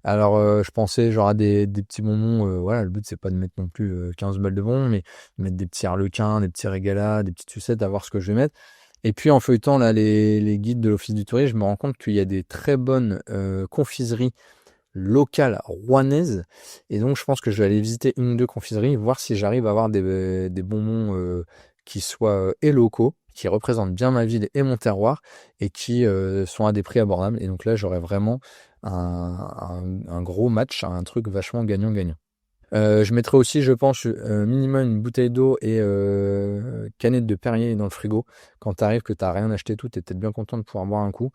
Alors, je pensais genre à des petits bonbons, voilà, le but c'est pas de mettre non plus 15 balles de bonbons, mais de mettre des petits arlequins, des petits régalas, des petites sucettes, à voir ce que je vais mettre. Et puis en feuilletant là les guides de l'office du tourisme, je me rends compte qu'il y a des très bonnes confiseries locales rouennaises. Et donc je pense que je vais aller visiter une ou deux confiseries, voir si j'arrive à avoir des bonbons qui soient et locaux, qui représentent bien ma ville et mon terroir, et qui sont à des prix abordables. Et donc là, j'aurais vraiment un gros match, un truc vachement gagnant-gagnant. Je mettrai aussi, je pense, minimum une bouteille d'eau et canette de Perrier dans le frigo. Quand tu arrives, que tu n'as rien acheté tout, tu es peut-être bien content de pouvoir boire un coup.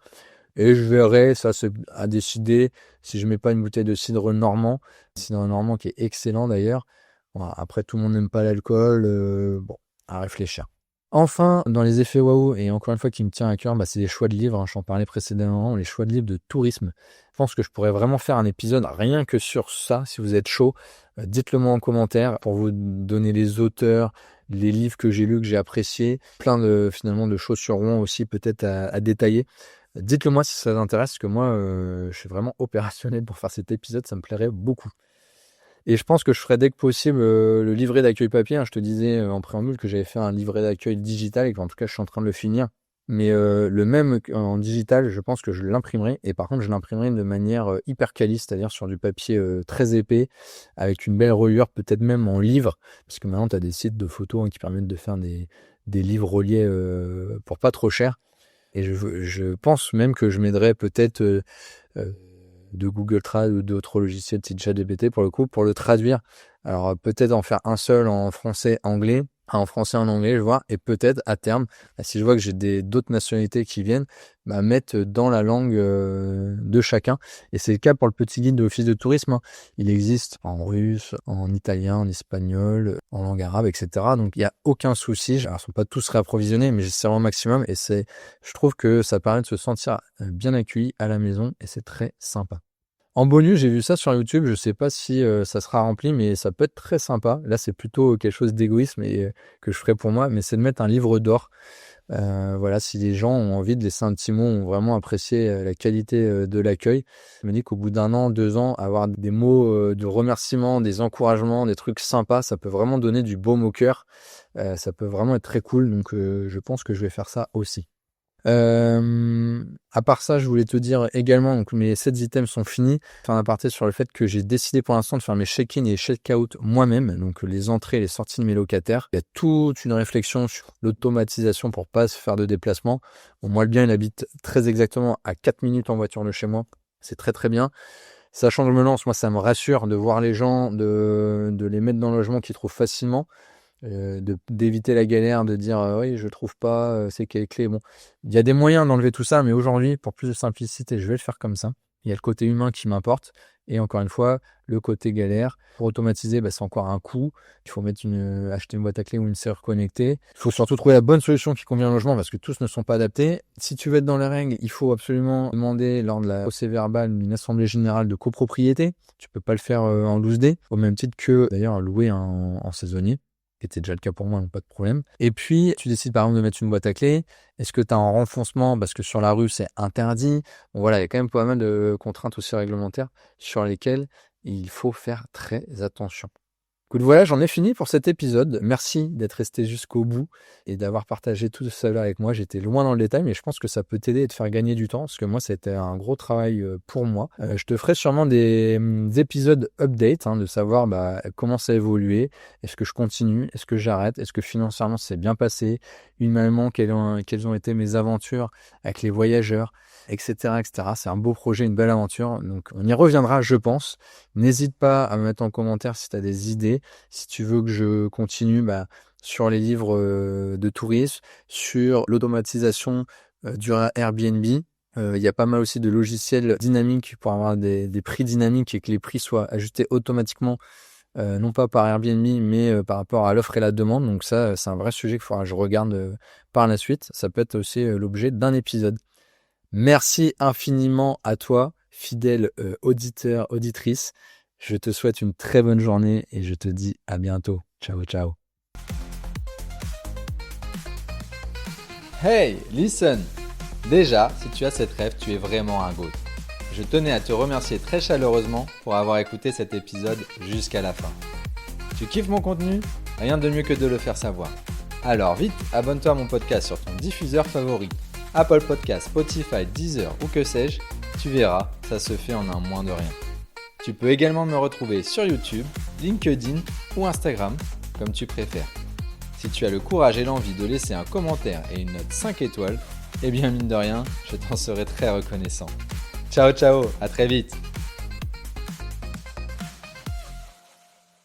Et je verrai, ça c'est à décider, si je mets pas une bouteille de cidre normand qui est excellent d'ailleurs. Bon, après, tout le monde n'aime pas l'alcool, bon, à réfléchir. Enfin, dans les effets waouh, et encore une fois qui me tient à cœur, c'est les choix de livres, hein, j'en parlais précédemment, les choix de livres de tourisme. Je pense que je pourrais vraiment faire un épisode rien que sur ça, si vous êtes chaud. Dites-le moi en commentaire pour vous donner les auteurs, les livres que j'ai lus, que j'ai appréciés, plein de finalement de choses sur Rouen aussi peut-être à détailler. Dites-le moi si ça vous intéresse, parce que moi je suis vraiment opérationnel pour faire cet épisode, ça me plairait beaucoup. Et je pense que je ferai dès que possible le livret d'accueil papier. Hein. Je te disais en préambule que j'avais fait un livret d'accueil digital et qu'en tout cas je suis en train de le finir. mais le même en digital, je pense que je l'imprimerai. Et par contre, je l'imprimerai de manière hyper quali, c'est-à-dire sur du papier très épais, avec une belle reliure, peut-être même en livre, parce que maintenant, tu as des sites de photos qui permettent de faire des livres reliés pour pas trop cher. Et je pense même que je m'aiderais peut-être de Google Trad ou d'autres logiciels type ChatGPT pour le coup, pour le traduire. Alors peut-être en faire un seul en français, anglais, en français, en anglais, je vois, et peut-être à terme, si je vois que j'ai d'autres nationalités qui viennent, mettre dans la langue de chacun. Et c'est le cas pour le petit guide de l'office de tourisme, hein. Il existe en russe, en italien, en espagnol, en langue arabe, etc. Donc il n'y a aucun souci. Alors, ils ne sont pas tous réapprovisionnés, mais j'essaie vraiment au maximum. Et je trouve que ça permet de se sentir bien accueilli à la maison, et c'est très sympa. En bonus, j'ai vu ça sur YouTube, je sais pas si ça sera rempli, mais ça peut être très sympa. Là, c'est plutôt quelque chose d'égoïsme et que je ferai pour moi, mais c'est de mettre un livre d'or. Voilà, si les gens ont envie de laisser un petit mot, ont vraiment apprécié la qualité de l'accueil. Je me dis qu'au bout d'1 an, 2 ans, avoir des mots de remerciement, des encouragements, des trucs sympas, ça peut vraiment donner du baume au cœur. Ça peut vraiment être très cool, donc je pense que je vais faire ça aussi. À part ça, je voulais te dire également, donc mes 7 items sont finis. Faire un aparté sur le fait que j'ai décidé pour l'instant de faire mes check-in et check-out moi-même, donc les entrées et les sorties de mes locataires. Il y a toute une réflexion sur l'automatisation pour pas se faire de déplacement. Bon, moi, le bien, il habite très exactement à 4 minutes en voiture de chez moi. C'est très très bien. Sachant que je me lance, moi, ça me rassure de voir les gens, de les mettre dans le logement qu'ils trouvent facilement. D'éviter la galère, de dire oui, je trouve pas, c'est quelle clé. Bon, il y a des moyens d'enlever tout ça, mais aujourd'hui, pour plus de simplicité, je vais le faire comme ça. Il y a le côté humain qui m'importe, et encore une fois, le côté galère. Pour automatiser, c'est encore un coût. Il faut acheter une boîte à clés ou une serrure connectée. Il faut surtout trouver la bonne solution qui convient au logement, parce que tous ne sont pas adaptés. Si tu veux être dans les règles, il faut absolument demander lors de la procès-verbal d'une assemblée générale de copropriété. Tu peux pas le faire en loose day, au même titre que d'ailleurs louer en saisonnier, qui était déjà le cas pour moi, donc pas de problème. Et puis, tu décides par exemple de mettre une boîte à clés. Est-ce que tu as un renfoncement parce que sur la rue, c'est interdit? Bon, voilà, il y a quand même pas mal de contraintes aussi réglementaires sur lesquelles il faut faire très attention. Écoute, voilà, j'en ai fini pour cet épisode. Merci d'être resté jusqu'au bout et d'avoir partagé tout cela avec moi. J'étais loin dans le détail, mais je pense que ça peut t'aider et te faire gagner du temps, parce que moi, c'était un gros travail pour moi. Je te ferai sûrement des épisodes update, de savoir comment ça a évolué. Est-ce que je continue? Est-ce que j'arrête? Est-ce que financièrement, c'est bien passé? Humainement, quelles ont été mes aventures avec les voyageurs, etc., etc. C'est un beau projet, une belle aventure. Donc, on y reviendra, je pense. N'hésite pas à me mettre en commentaire si tu as des idées. Si tu veux que je continue sur les livres de tourisme, sur l'automatisation du Airbnb. Il y a pas mal aussi de logiciels dynamiques pour avoir des prix dynamiques et que les prix soient ajustés automatiquement, non pas par Airbnb, mais par rapport à l'offre et la demande. Donc ça, c'est un vrai sujet qu'il faudra que je regarde par la suite. Ça peut être aussi l'objet d'un épisode. Merci infiniment à toi, fidèle auditeur, auditrice. Je te souhaite une très bonne journée et je te dis à bientôt. Ciao, ciao. Hey, listen! Déjà, si tu as cette rêve, tu es vraiment un GOAT. Je tenais à te remercier très chaleureusement pour avoir écouté cet épisode jusqu'à la fin. Tu kiffes mon contenu? Rien de mieux que de le faire savoir. Alors vite, abonne-toi à mon podcast sur ton diffuseur favori. Apple Podcasts, Spotify, Deezer ou que sais-je, tu verras, ça se fait en un moins de rien. Tu peux également me retrouver sur YouTube, LinkedIn ou Instagram, comme tu préfères. Si tu as le courage et l'envie de laisser un commentaire et une note 5 étoiles, eh bien mine de rien, je t'en serai très reconnaissant. Ciao ciao, à très vite.